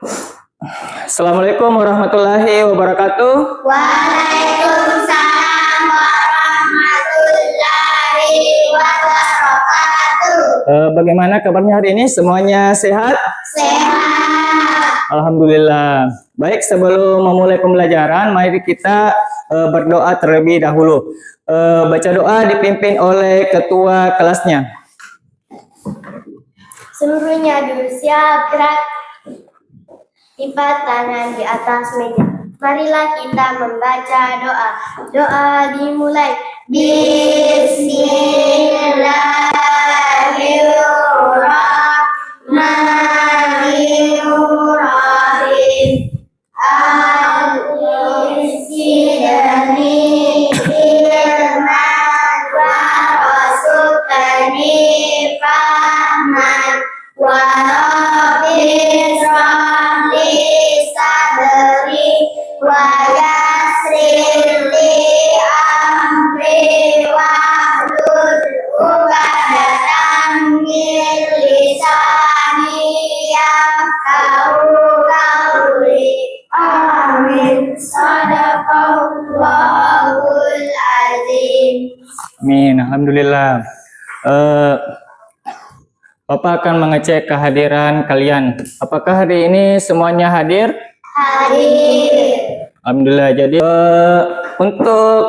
Assalamualaikum warahmatullahi wabarakatuh. Waalaikumsalam warahmatullahi wabarakatuh. Bagaimana kabarnya hari ini? Semuanya sehat? Sehat. Alhamdulillah. Baik, sebelum memulai pembelajaran, mari kita berdoa terlebih dahulu. Baca doa dipimpin oleh ketua kelasnya. Seluruhnya dulu siap, gerak. Lipat tangan di atas meja. Marilah kita membaca doa. Doa dimulai. Bismillahirrahmanirrahim. Al-Insidani firman wa rasukani fahman wa rabbi shrahli sadri wa yassir li amri wahlul 'uqdatam min lisani yafqahu qawli. Amin. Sadaqallahul azim. Amin. Alhamdulillah. Bapak akan mengecek kehadiran kalian. Apakah hari ini semuanya hadir? Hadir. Alhamdulillah. Jadi untuk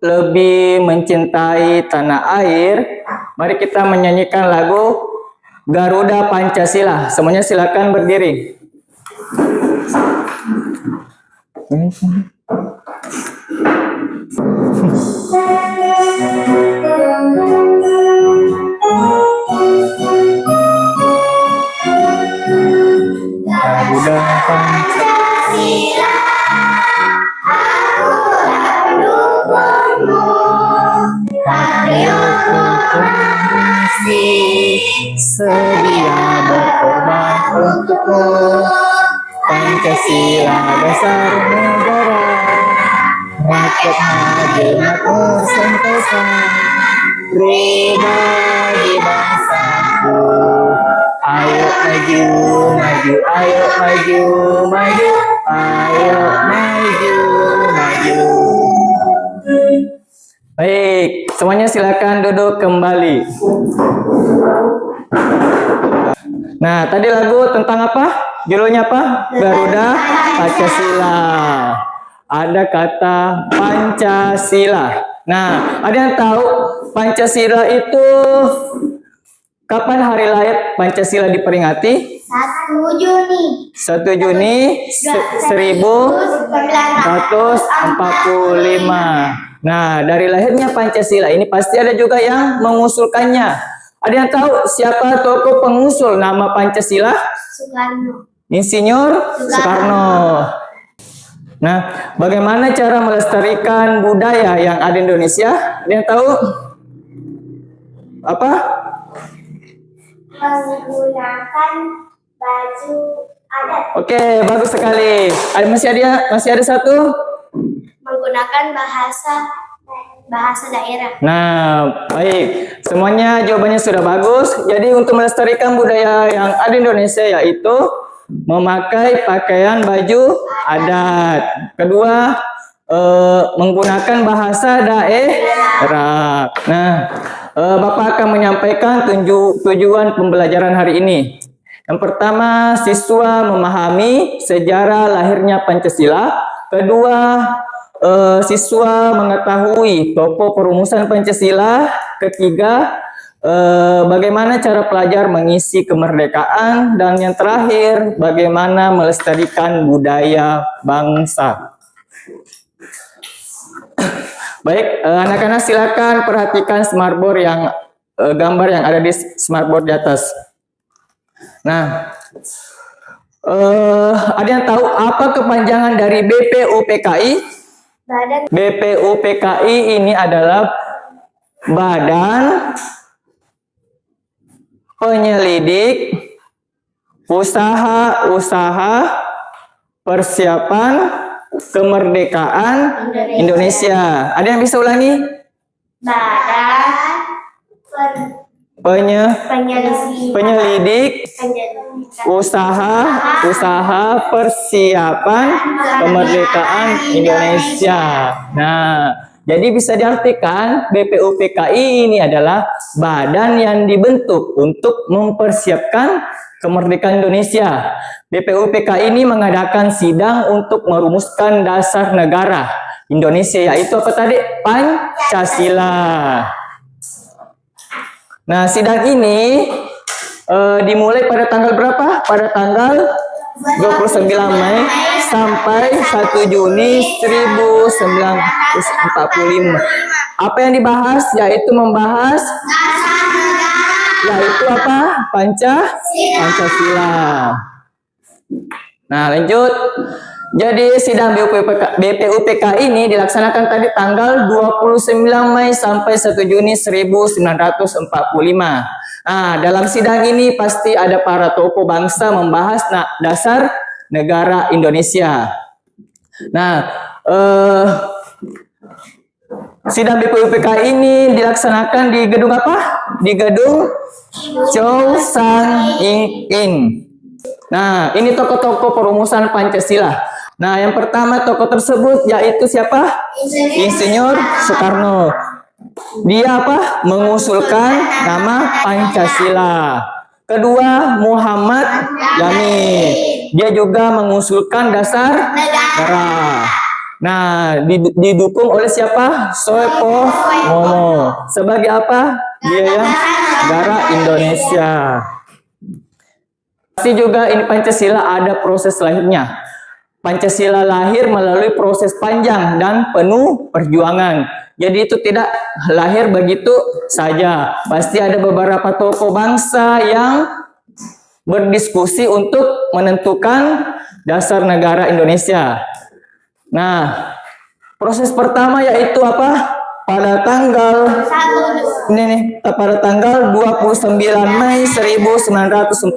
lebih mencintai tanah air, mari kita menyanyikan lagu Garuda Pancasila. Semuanya silakan berdiri. Garuda Pancasila, akulah pendukungmu. Patriotku sedia berkorban untukmu. Pancasila dasar negara, rakyat hadir makmur sentosa, pribadi bangsaku. Ayo maju, maju, ayo maju, maju, ayo maju, maju. Baik, semuanya silakan duduk kembali. Nah, tadi lagu tentang apa? Judulnya apa? Garuda Pancasila. Ada kata Pancasila. Nah, ada yang tahu Pancasila itu kapan hari lahir Pancasila diperingati? 1 Juni 1 Juni 1945. Nah, dari lahirnya Pancasila ini pasti ada juga yang mengusulkannya. Ada yang tahu siapa tokoh pengusul nama Pancasila? Soekarno. Insinyur Soekarno. Nah, bagaimana cara melestarikan budaya yang ada di Indonesia? Ada yang tahu? Apa? Menggunakan baju adat. Oke, bagus sekali. Masih ada satu? Menggunakan bahasa daerah. Nah, baik. Semuanya jawabannya sudah bagus. Jadi untuk melestarikan budaya yang ada di Indonesia yaitu memakai pakaian baju adat. Kedua, menggunakan bahasa daerah. Nah, Bapak akan menyampaikan tujuan pembelajaran hari ini. Yang pertama, siswa memahami sejarah lahirnya Pancasila. Kedua, siswa mengetahui pokok perumusan Pancasila. Ketiga, bagaimana cara pelajar mengisi kemerdekaan. Dan yang terakhir, bagaimana melestarikan budaya bangsa. Baik, anak-anak silakan perhatikan smartboard yang gambar yang ada di smartboard di atas. Nah, ada yang tahu apa kepanjangan dari BPUPKI? BPUPKI ini adalah Badan Penyelidik Usaha-usaha Persiapan Kemerdekaan Indonesia. Ada yang bisa ulangi? Badan penyelidik, penyelidik usaha persiapan kemerdekaan Indonesia. Nah, jadi bisa diartikan BPUPKI ini adalah badan yang dibentuk untuk mempersiapkan kemerdekaan Indonesia. BPUPKI ini mengadakan sidang untuk merumuskan dasar negara Indonesia, yaitu apa tadi? Pancasila. Nah, sidang ini dimulai pada tanggal berapa? Pada tanggal 29 Mei sampai 1 Juni 1945. Apa yang dibahas? Yaitu membahas apa? Pancasila. Nah, lanjut. Jadi sidang BPUPK ini dilaksanakan tadi tanggal 29 Mei sampai 1 Juni 1945. Nah, dalam sidang ini pasti ada para tokoh bangsa membahas dasar negara Indonesia. Nah, sidang BPUPK ini dilaksanakan di gedung apa? Di gedung Chow Sang In. Nah, ini tokoh-tokoh perumusan Pancasila. Nah, yang pertama tokoh tersebut yaitu siapa? Insinyur Soekarno. Dia apa? Mengusulkan nama Pancasila. Kedua, Muhammad Yamin. Dia juga mengusulkan dasar negara. Nah, didukung oleh siapa? Soepomono. Sebagai apa? Dia yang negara Indonesia. Pasti juga ini Pancasila ada proses lahirnya. Pancasila lahir melalui proses panjang dan penuh perjuangan. Jadi itu tidak lahir begitu saja. Pasti ada beberapa tokoh bangsa yang berdiskusi untuk menentukan dasar negara Indonesia. Nah, proses pertama yaitu apa? Pada tanggal pada tanggal 29 Mei 1945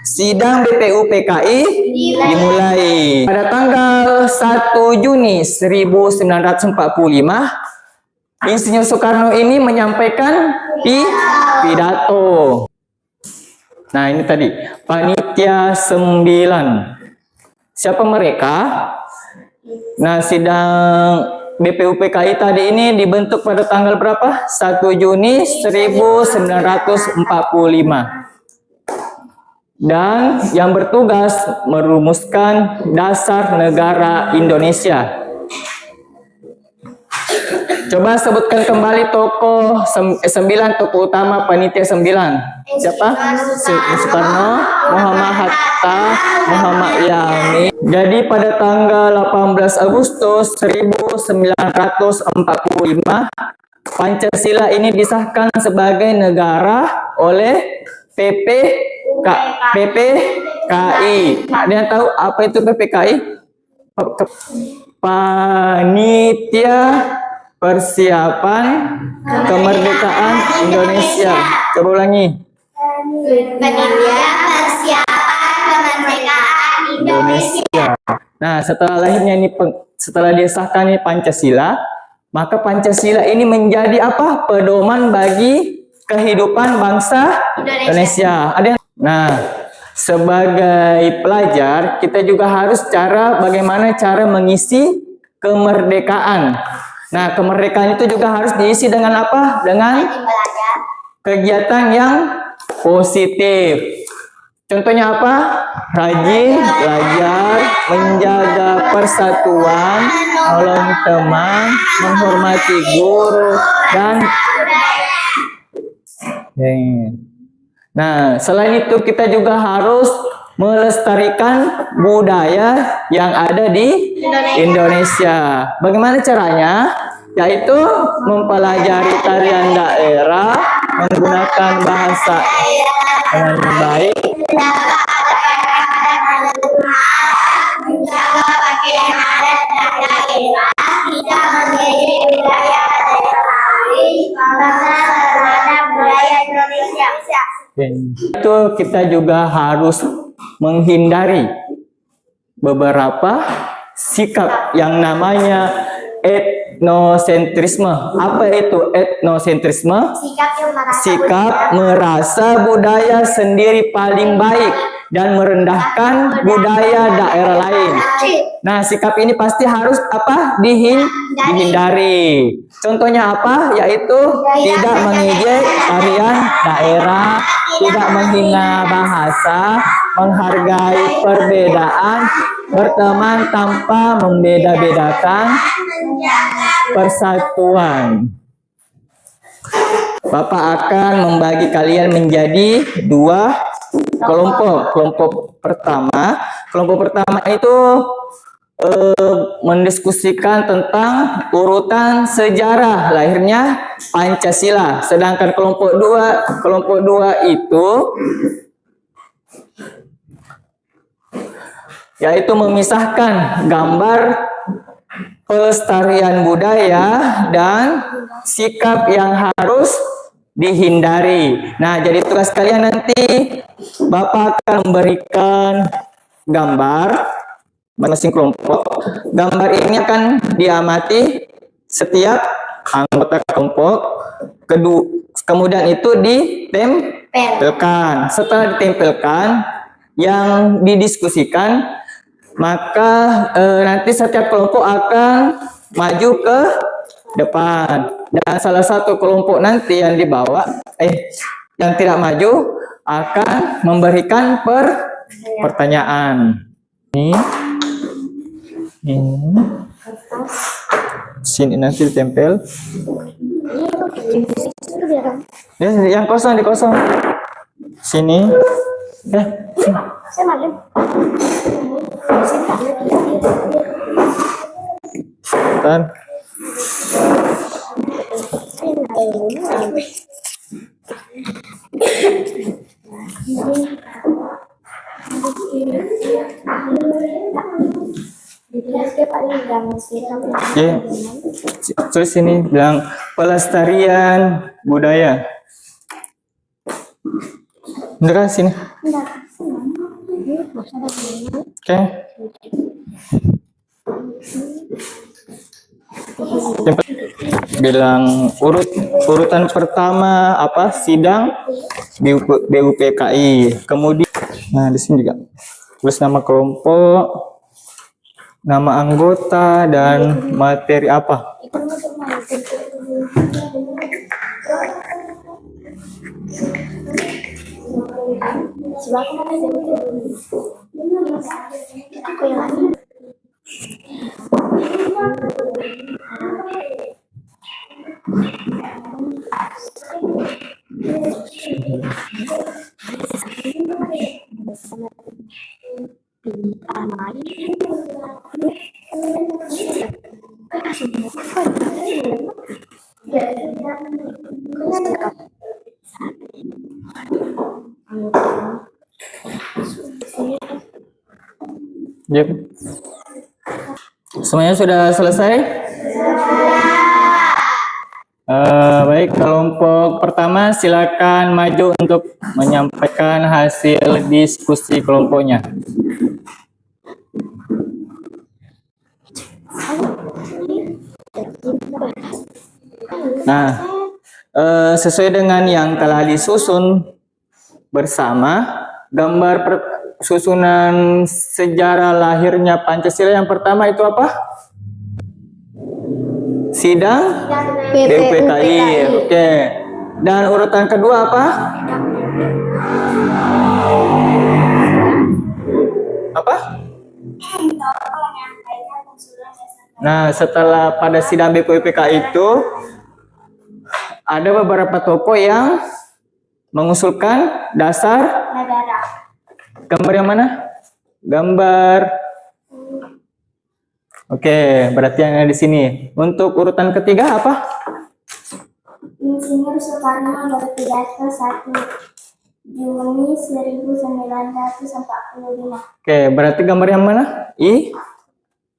sidang BPUPKI dimulai. Pada tanggal 1 Juni 1945 Insinyur Soekarno ini menyampaikan pidato. Nah, ini tadi panitia 9. Siapa mereka? Nah, sidang BPUPKI tadi ini dibentuk pada tanggal berapa? 1 Juni 1945. Dan yang bertugas merumuskan dasar negara Indonesia. Coba sebutkan kembali tokoh 9 tokoh utama panitia 9. Siapa? Soekarno, Muhammad Hatta, Muhammad Yamin. Jadi pada tanggal 18 Agustus 1945 Pancasila ini disahkan sebagai negara oleh PPKI. Ada yang tahu apa itu PPKI? Panitia Persiapan Kemerdekaan Indonesia. Coba ulangi. Panitia Persiapan Kemerdekaan Indonesia. Nah, setelah disahkan ini Pancasila, maka Pancasila ini menjadi apa? Pedoman bagi kehidupan bangsa Indonesia. Nah, sebagai pelajar kita juga harus bagaimana cara mengisi kemerdekaan. Nah, kemerdekaan itu juga harus diisi dengan apa? Dengan kegiatan yang positif. Contohnya apa? Rajin belajar, menjaga persatuan, menolong teman, menghormati guru, dan nah, selain itu kita juga harus melestarikan budaya yang ada di Indonesia. Bagaimana caranya? Yaitu mempelajari tarian daerah, menggunakan bahasa dengan baik, menjaga pakaian adat dan daerah, tidak mengejek budaya daerah lain, bangga terhadap budaya Indonesia. itu kita juga harus menghindari beberapa sikap yang namanya etnosentrisme. Apa itu etnosentrisme? Sikap yang Merasa budaya sendiri paling baik dan merendahkan budaya daerah lain. Nah, sikap ini pasti harus apa? Dihindari. Contohnya apa? Yaitu tidak mengejek tarian daerah, tidak menghina bahasa, menghargai perbedaan, berteman tanpa membeda-bedakan, persatuan. Bapak akan membagi kalian menjadi dua kelompok. Kelompok pertama itu mendiskusikan tentang urutan sejarah lahirnya Pancasila. Sedangkan kelompok dua itu yaitu memisahkan gambar pelestarian budaya dan sikap yang harus dihindari. Nah, jadi tugas kalian nanti Bapak akan memberikan gambar masing kelompok. Gambar ini akan diamati setiap anggota kelompok. Kemudian itu ditempelkan. Setelah ditempelkan, yang didiskusikan, maka nanti setiap kelompok akan maju ke depan. Dan salah satu kelompok nanti yang yang tidak maju akan memberikan pertanyaan. Ini sini nanti ditempel. Yang kosong dikosong. Sini. Bentar. Terus sini bilang pelestarian budaya. Bener kan sini? Oke. Bilang urutan pertama apa? Sidang BUPKI. Kemudian, nah di sini juga tulis nama kelompok, nama anggota dan materi apa. Yep. Semuanya sudah selesai? Baik, kelompok pertama silakan maju untuk menyampaikan hasil diskusi kelompoknya. Nah, sesuai dengan yang telah disusun bersama, gambar susunan sejarah lahirnya Pancasila yang pertama itu apa? Sidang BUPKI. Oke. Dan urutan kedua apa? Apa? Nah, setelah pada sidang BUPKI itu ada beberapa tokoh yang mengusulkan dasar negara. Gambar yang mana? Gambar. Oke, berarti yang ada di sini. Untuk urutan ketiga apa? Insinyur Soekarno berpidato 1 Juni 1945. Oke, berarti gambar yang mana?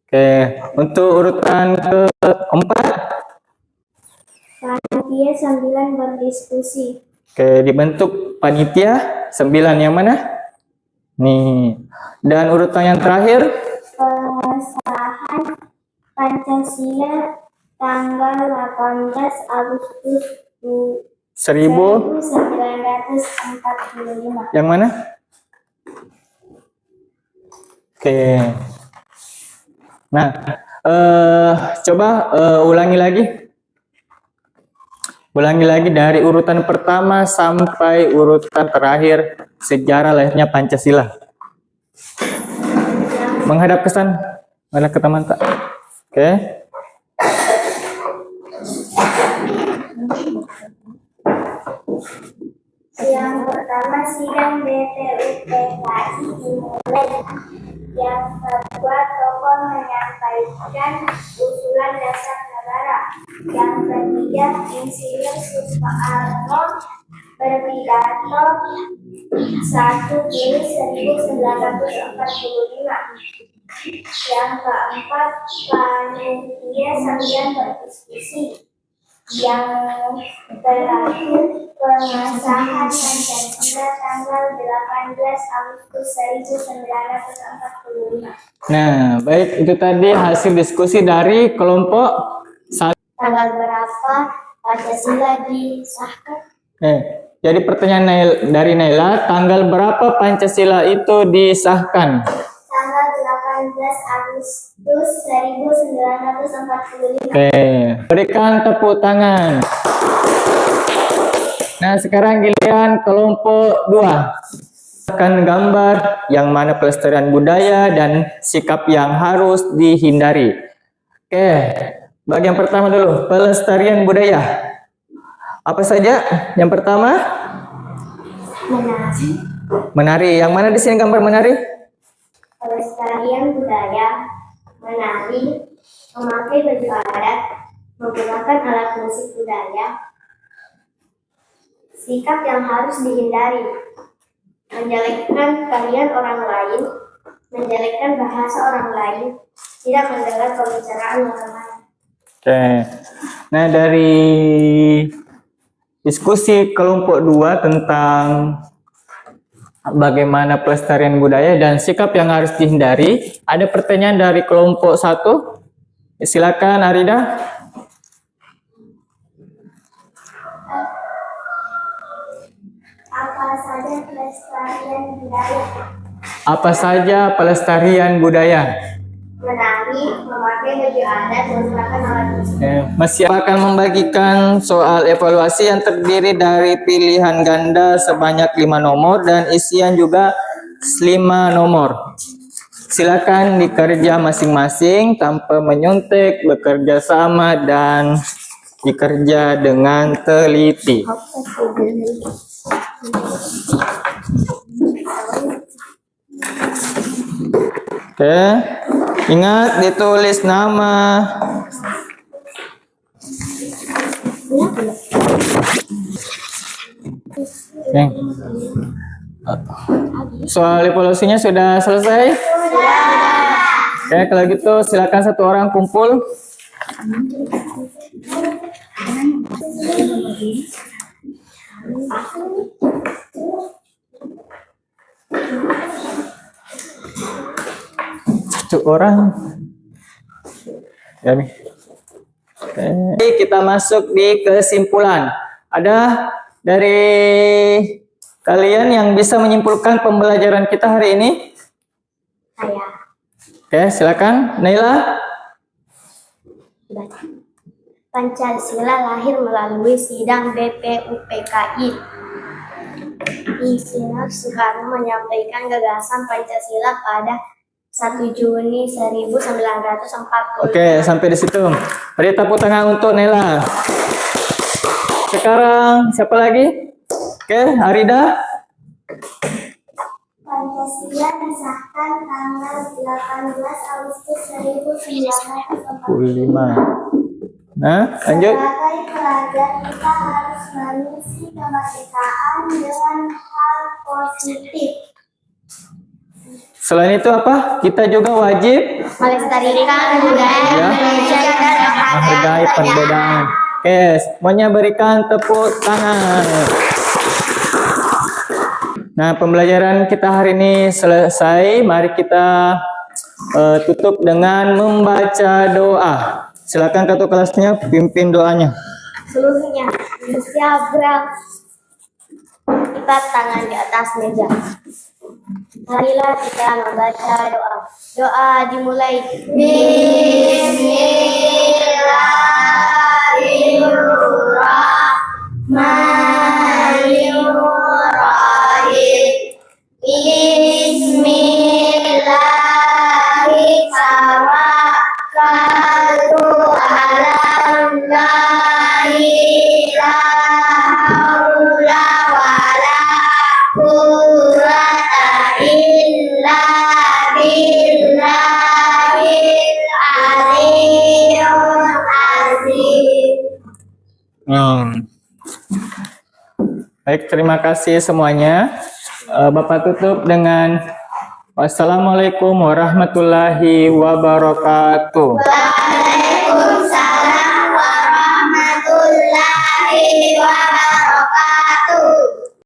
Oke, untuk urutan keempat. Panitia 9 berdiskusi. Oke, dibentuk panitia 9 yang mana? Nih. Dan urutan yang terakhir? Pengesahan Pancasila tanggal 18 Agustus 1000 1945. yang mana? Oke. Nah, coba ulangi lagi. Ulangi lagi dari urutan pertama sampai urutan terakhir sejarah lahirnya Pancasila. Menghadap ke sana, menghadap ke teman tak. Oke. Yang pertama sidang BPUPKI dimulai. Yang kedua tokoh menyampaikan usulan dasar negara. Yang ketiga Insinyur Soekarno berpidato 1 Juli 1945. Yang keempat panitia sambilan berdiskusi. Yang terakhir pengesahan Pancasila tanggal 18 Agustus 1945. Nah, baik, itu tadi hasil diskusi dari kelompok 1. Tanggal berapa Pancasila disahkan? Jadi pertanyaan dari Naila, tanggal berapa Pancasila itu disahkan? Tanggal 18 Agustus 1945. Berikan tepuk tangan. Nah, sekarang giliran kelompok 2. Akan gambar yang mana pelestarian budaya dan sikap yang harus dihindari. Bagian pertama dulu, pelestarian budaya. Apa saja? Yang pertama? Menari. Menari. Yang mana di sini gambar menari? Pelestarian budaya, menari, memakai baju adat, menggunakan alat musik budaya. Sikap yang harus dihindari, menjelekkan kalian orang lain, menjelekkan bahasa orang lain, tidak mendengar pembicaraan orang lain. Nah, dari diskusi kelompok 2 tentang bagaimana pelestarian budaya dan sikap yang harus dihindari, ada pertanyaan dari kelompok 1. Silakan Arida. Apa saja pelestarian budaya? Apa saja pelestarian budaya? Menari, memakai baju adat, menggunakan alat musik. Masih akan membagikan soal evaluasi yang terdiri dari pilihan ganda sebanyak 5 nomor dan isian juga 5 nomor. Silakan dikerja masing-masing tanpa menyuntik, bekerja sama dan dikerja dengan teliti. Ingat ditulis nama. Soal evaluasinya sudah selesai? Sudah. Kalau gitu silakan satu orang kumpul. Satu orang. Ya nih. Kita masuk di kesimpulan. Ada dari kalian yang bisa menyimpulkan pembelajaran kita hari ini? Saya. Silakan Naila. Pancasila lahir melalui sidang BPUPKI. Insinyur Soekarno menyampaikan gagasan Pancasila pada 1 Juni 1945. Sampai di situ. Beri tepuk tangan untuk Naila. Sekarang siapa lagi? Arida. Pancasila disahkan tanggal 18 Agustus 1945. Nah, lanjut. Sebagai pelajar kita harus mengisi kemerdekaan dengan hal positif. Selain itu apa? Kita juga wajib Melestarikan budaya Indonesia dan menghargai perbedaan. Semuanya berikan tepuk tangan. Nah, pembelajaran kita hari ini selesai. Mari kita tutup dengan membaca doa. Silakan ketua kelasnya pimpin doanya. Seluruhnya bersiap gerak. Lipat tangan di atas meja. Marilah kita membaca doa. Doa dimulai. Bismillahirrahmanirrahim. Bismillahirrahmanirrahim. Baik, terima kasih semuanya. Bapak tutup dengan wassalamualaikum warahmatullahi wabarakatuh.